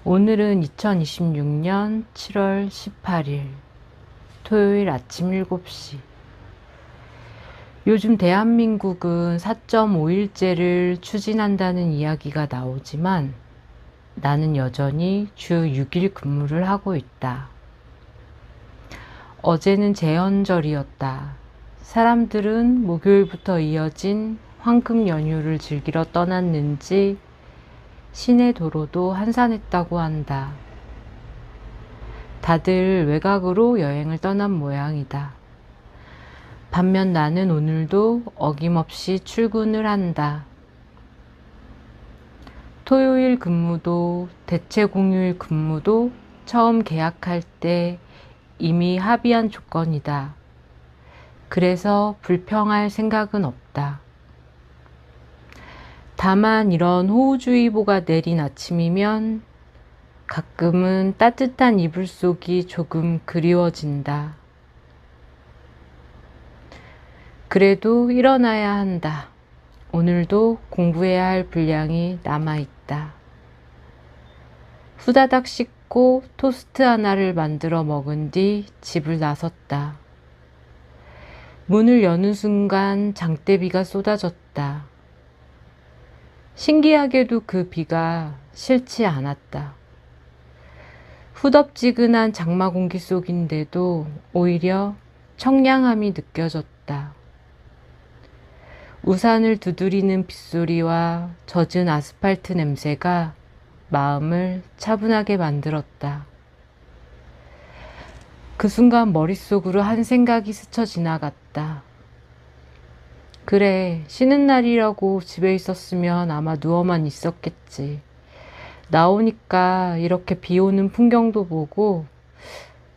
오늘은 2026년 7월 18일 토요일 아침 7시. 요즘 대한민국은 4.5일제를 추진한다는 이야기가 나오지만 나는 여전히 주 6일 근무를 하고 있다. 어제는 제헌절이었다. 사람들은 목요일부터 이어진 황금 연휴를 즐기러 떠났는지 시내 도로도 한산했다고 한다. 다들 외곽으로 여행을 떠난 모양이다. 반면 나는 오늘도 어김없이 출근을 한다. 토요일 근무도 대체 공휴일 근무도 처음 계약할 때 이미 합의한 조건이다. 그래서 불평할 생각은 없다. 다만 이런 호우주의보가 내린 아침이면 가끔은 따뜻한 이불 속이 조금 그리워진다. 그래도 일어나야 한다. 오늘도 공부해야 할 분량이 남아있다. 후다닥 씻고 토스트 하나를 만들어 먹은 뒤 집을 나섰다. 문을 여는 순간 장대비가 쏟아졌다. 신기하게도 그 비가 싫지 않았다. 후덥지근한 장마 공기 속인데도 오히려 청량함이 느껴졌다. 우산을 두드리는 빗소리와 젖은 아스팔트 냄새가 마음을 차분하게 만들었다. 그 순간 머릿속으로 한 생각이 스쳐 지나갔다. 그래, 쉬는 날이라고 집에 있었으면 아마 누워만 있었겠지. 나오니까 이렇게 비 오는 풍경도 보고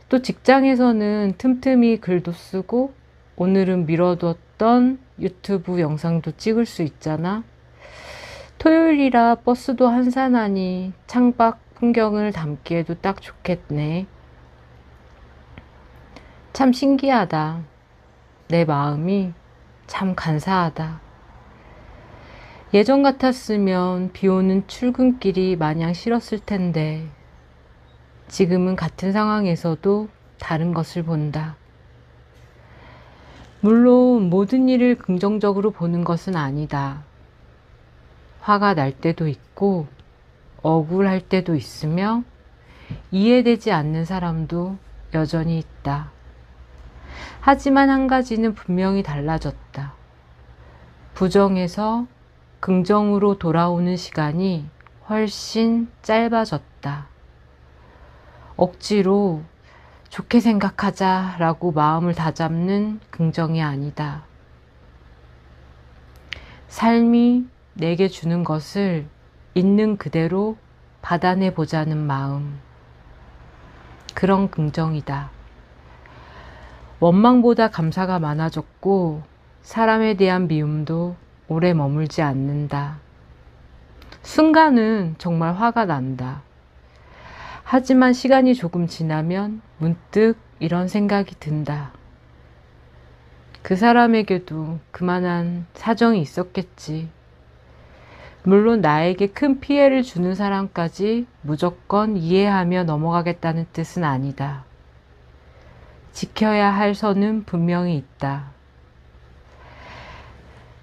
또 직장에서는 틈틈이 글도 쓰고 오늘은 미뤄뒀던 유튜브 영상도 찍을 수 있잖아. 토요일이라 버스도 한산하니 창밖 풍경을 담기에도 딱 좋겠네. 참 신기하다. 내 마음이 참 간사하다. 예전 같았으면 비 오는 출근길이 마냥 싫었을 텐데 지금은 같은 상황에서도 다른 것을 본다. 물론 모든 일을 긍정적으로 보는 것은 아니다. 화가 날 때도 있고 억울할 때도 있으며 이해되지 않는 사람도 여전히 있다. 하지만 한 가지는 분명히 달라졌다. 부정에서 긍정으로 돌아오는 시간이 훨씬 짧아졌다. 억지로 좋게 생각하자라고 마음을 다잡는 긍정이 아니다. 삶이 내게 주는 것을 있는 그대로 받아내 보자는 마음. 그런 긍정이다. 원망보다 감사가 많아졌고 사람에 대한 미움도 오래 머물지 않는다. 순간은 정말 화가 난다. 하지만 시간이 조금 지나면 문득 이런 생각이 든다. 그 사람에게도 그만한 사정이 있었겠지. 물론 나에게 큰 피해를 주는 사람까지 무조건 이해하며 넘어가겠다는 뜻은 아니다. 지켜야 할 선은 분명히 있다.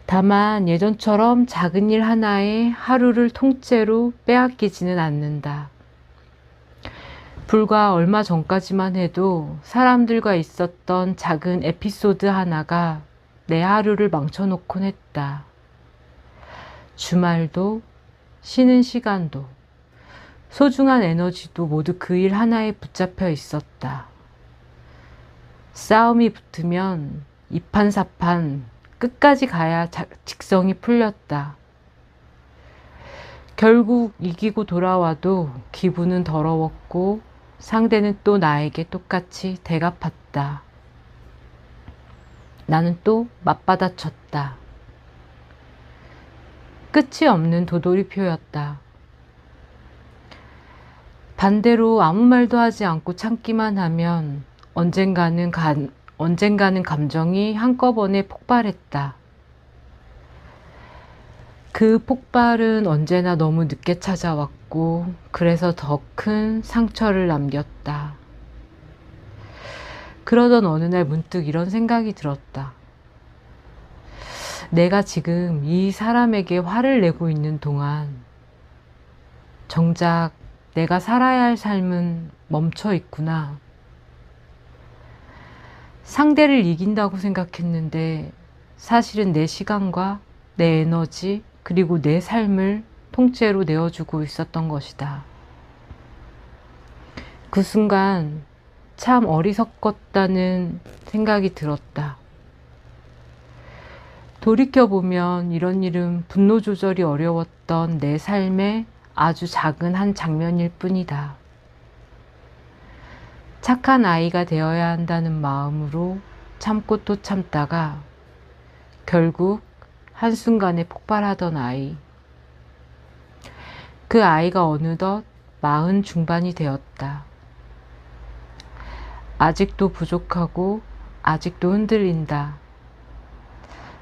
다만 예전처럼 작은 일 하나에 하루를 통째로 빼앗기지는 않는다. 불과 얼마 전까지만 해도 사람들과 있었던 작은 에피소드 하나가 내 하루를 망쳐놓곤 했다. 주말도, 쉬는 시간도, 소중한 에너지도 모두 그 일 하나에 붙잡혀 있었다. 싸움이 붙으면 이판사판 끝까지 가야 직성이 풀렸다. 결국 이기고 돌아와도 기분은 더러웠고 상대는 또 나에게 똑같이 대갚았다. 나는 또 맞받아쳤다. 끝이 없는 도돌이표였다. 반대로 아무 말도 하지 않고 참기만 하면 언젠가는 감정이 한꺼번에 폭발했다. 그 폭발은 언제나 너무 늦게 찾아왔고, 그래서 더 큰 상처를 남겼다. 그러던 어느 날 문득 이런 생각이 들었다. 내가 지금 이 사람에게 화를 내고 있는 동안 정작 내가 살아야 할 삶은 멈춰 있구나. 상대를 이긴다고 생각했는데 사실은 내 시간과 내 에너지 그리고 내 삶을 통째로 내어주고 있었던 것이다. 그 순간 참 어리석었다는 생각이 들었다. 돌이켜보면 이런 일은 분노 조절이 어려웠던 내 삶의 아주 작은 한 장면일 뿐이다. 착한 아이가 되어야 한다는 마음으로 참고 또 참다가 결국 한순간에 폭발하던 아이. 그 아이가 어느덧 40 중반이 되었다. 아직도 부족하고 아직도 흔들린다.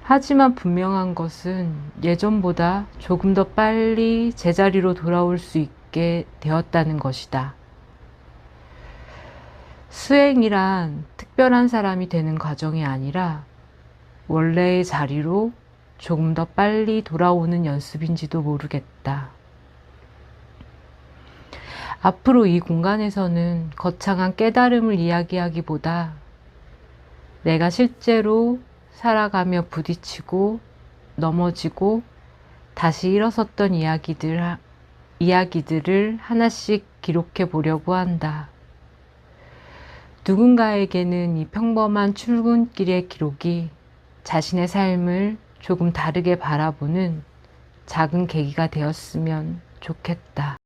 하지만 분명한 것은 예전보다 조금 더 빨리 제자리로 돌아올 수 있게 되었다는 것이다. 수행이란 특별한 사람이 되는 과정이 아니라 원래의 자리로 조금 더 빨리 돌아오는 연습인지도 모르겠다. 앞으로 이 공간에서는 거창한 깨달음을 이야기하기보다 내가 실제로 살아가며 부딪히고 넘어지고 다시 일어섰던 이야기들을 하나씩 기록해 보려고 한다. 누군가에게는 이 평범한 출근길의 기록이 자신의 삶을 조금 다르게 바라보는 작은 계기가 되었으면 좋겠다.